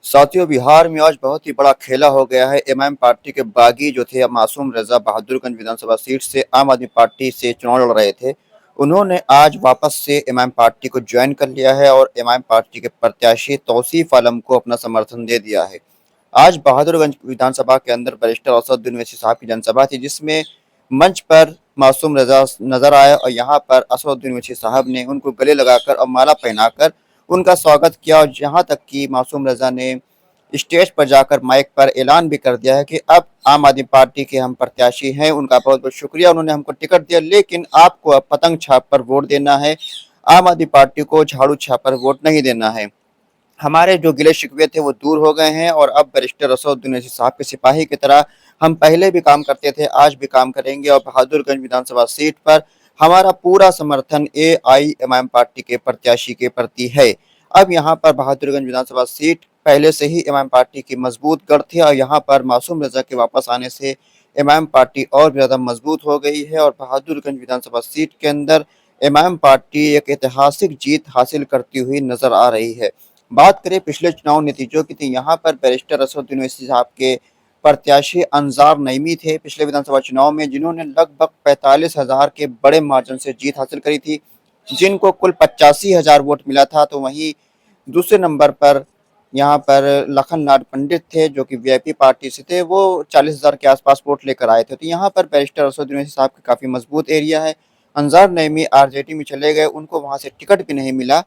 साथियों, बिहार में आज बहुत ही बड़ा खेला हो गया है। एमआईएम पार्टी के बागी जो थे मासूम रजा बहादुरगंज विधानसभा सीट से आम आदमी पार्टी से चुनाव लड़ रहे थे। उन्होंने आज वापस से एमआईएम पार्टी को ज्वाइन कर लिया है और एमआईएम पार्टी के प्रत्याशी तौसीफ आलम को अपना समर्थन दे दिया है। आज बहादुरगंज विधानसभा के अंदर बैरिस्टर असदुद्दीन ओवैसी साहब की जनसभा थी, जिसमें मंच पर मासूम रजा नजर आया और यहाँ पर असदुद्दीन ओवैसी साहब ने उनको गले लगाकर और माला पहनाकर उनका स्वागत किया। और यहाँ तक कि मासूम रजा ने स्टेज पर जाकर माइक पर ऐलान भी कर दिया है कि अब आम आदमी पार्टी के हम प्रत्याशी हैं। उनका बहुत बहुत शुक्रिया, उन्होंने हमको टिकट दिया, लेकिन आपको अब पतंग छाप पर वोट देना है। आम आदमी पार्टी को झाड़ू छाप पर वोट नहीं देना है। हमारे जो गिले शिकवे थे वो दूर हो गए हैं और अब बैरिस्टर असदुद्दीन ओवैसी साहब के सिपाही की तरह हम पहले भी काम करते थे, आज भी काम करेंगे और बहादुरगंज विधानसभा सीट पर हमारा पूरा समर्थन एआईएमआईएम पार्टी के प्रत्याशी के प्रति है। अब यहाँ पर बहादुरगंज विधानसभा सीट पहले से ही एमआईएम पार्टी की मजबूत गढ़ थी और यहाँ पर मासूम रजा के वापस आने से एमआईएम पार्टी और भी ज्यादा मजबूत हो गई है और बहादुरगंज विधानसभा सीट के अंदर एमआईएम पार्टी एक ऐतिहासिक जीत हासिल करती हुई नजर आ रही है। बात करें पिछले चुनाव नतीजों की, तो यहाँ पर बैरिस्टर असदुद्दीन ओवैसी साहब के प्रत्याशी अंजार नईमी थे पिछले विधानसभा चुनाव में, जिन्होंने लगभग 45,000 के बड़े मार्जिन से जीत हासिल करी थी, जिनको कुल 85,000 वोट मिला था। तो वहीं दूसरे नंबर पर यहाँ पर लखन लाल पंडित थे, जो कि वीआईपी पार्टी से थे, वो 40,000 के आसपास वोट लेकर आए थे। तो यहाँ पर बैरिस्टर असदुद्दीन ओवैसी साहब का काफी मजबूत एरिया है। अंजार नईमी आरजेडी में चले गए, उनको वहां से टिकट भी नहीं मिला,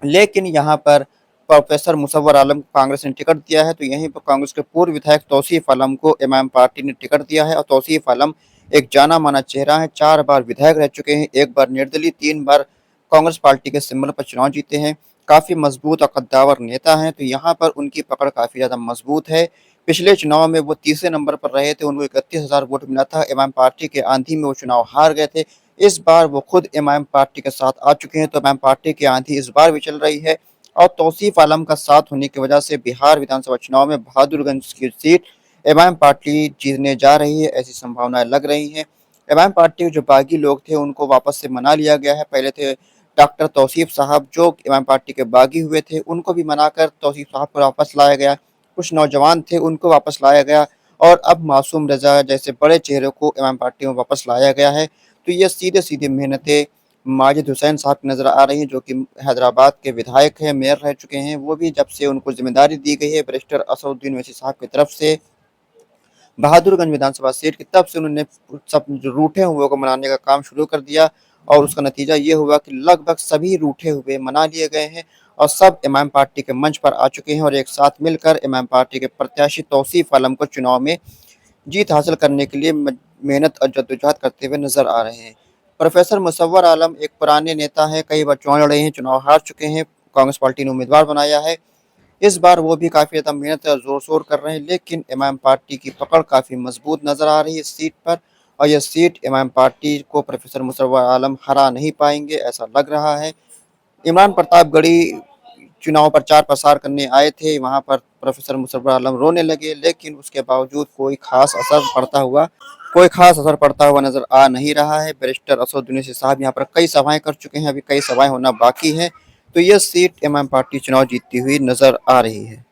लेकिन यहाँ पर प्रोफेसर मुसव्वर आलम को कांग्रेस ने टिकट दिया है। तो यहीं पर कांग्रेस के पूर्व विधायक तौसीफ आलम को एमआईएम पार्टी ने टिकट दिया है और तौसीफ आलम एक जाना माना चेहरा है, 4 बार विधायक रह चुके हैं, 1 बार निर्दलीय, 3 बार कांग्रेस पार्टी के सिंबल पर चुनाव जीते हैं, काफी मजबूत और कद्दावर नेता हैं। तो यहाँ पर उनकी पकड़ काफी ज्यादा मजबूत है। पिछले चुनाव में वो तीसरे नंबर पर रहे थे, उनको 31,000 वोट मिला था, एमआईएम पार्टी के आंधी में वो चुनाव हार गए थे। इस बार वो खुद एमआईएम पार्टी के साथ आ चुके हैं, तो एमआईएम पार्टी की आंधी इस बार भी चल रही है और तौसीफ आलम का साथ होने की वजह से बिहार विधानसभा चुनाव में बहादुरगंज की सीट एमआईएम पार्टी जीतने जा रही है, ऐसी संभावनाएं लग रही हैं। एमआईएम पार्टी के जो बागी लोग थे उनको वापस से मना लिया गया है। पहले थे डॉक्टर तौसीफ साहब, जो एमआईएम पार्टी के बागी हुए थे, उनको भी मनाकर तौसीफ साहब को वापस लाया गया। कुछ नौजवान थे, उनको वापस लाया गया और अब मासूम रजा जैसे बड़े चेहरे को एमआईएम पार्टी में वापस लाया गया है। तो ये सीधे सीधे मेहनतें माजिद हुसैन साहब की नजर आ रही हैं, जो कि हैदराबाद के विधायक हैं, मेयर रह चुके हैं। वो भी जब से उनको जिम्मेदारी दी गई है बैरिस्टर असदुद्दीन ओवैसी साहब की तरफ से बहादुरगंज विधानसभा सीट की, तब से उन्होंने सब जो रूठे हुए को मनाने का काम शुरू कर दिया और उसका नतीजा ये हुआ कि लगभग सभी रूठे हुए मना लिए गए हैं और सब एमआईएम पार्टी के मंच पर आ चुके हैं और एक साथ मिलकर एमआईएम पार्टी के प्रत्याशी तौसीफ आलम को चुनाव में जीत हासिल करने के लिए मेहनत और जद्दोजहद करते हुए नजर आ रहे हैं। प्रोफेसर मुसव्वर आलम एक पुराने नेता हैं, कई बार चुनाव लड़े हैं, चुनाव हार चुके हैं, कांग्रेस पार्टी ने उम्मीदवार बनाया है। इस बार वो भी काफी ज्यादा मेहनत और जोर शोर कर रहे हैं, लेकिन एमआईएम पार्टी की पकड़ काफी मजबूत नजर आ रही है इस सीट पर और यह सीट एमआईएम पार्टी को प्रोफेसर मुसव्वर आलम हरा नहीं पाएंगे, ऐसा लग रहा है। इमरान प्रतापगढ़ी चुनाव प्रचार प्रसार करने आए थे, वहां पर प्रोफेसर मुसव्वर आलम रोने लगे, लेकिन उसके बावजूद कोई खास असर पड़ता हुआ नजर आ नहीं रहा है। बैरिस्टर असदुद्दीन ओवैसी साहब यहाँ पर कई सभाएं कर चुके हैं, अभी कई सभाएं होना बाकी हैं। तो यह सीट एमआईएम पार्टी चुनाव जीतती हुई नजर आ रही है।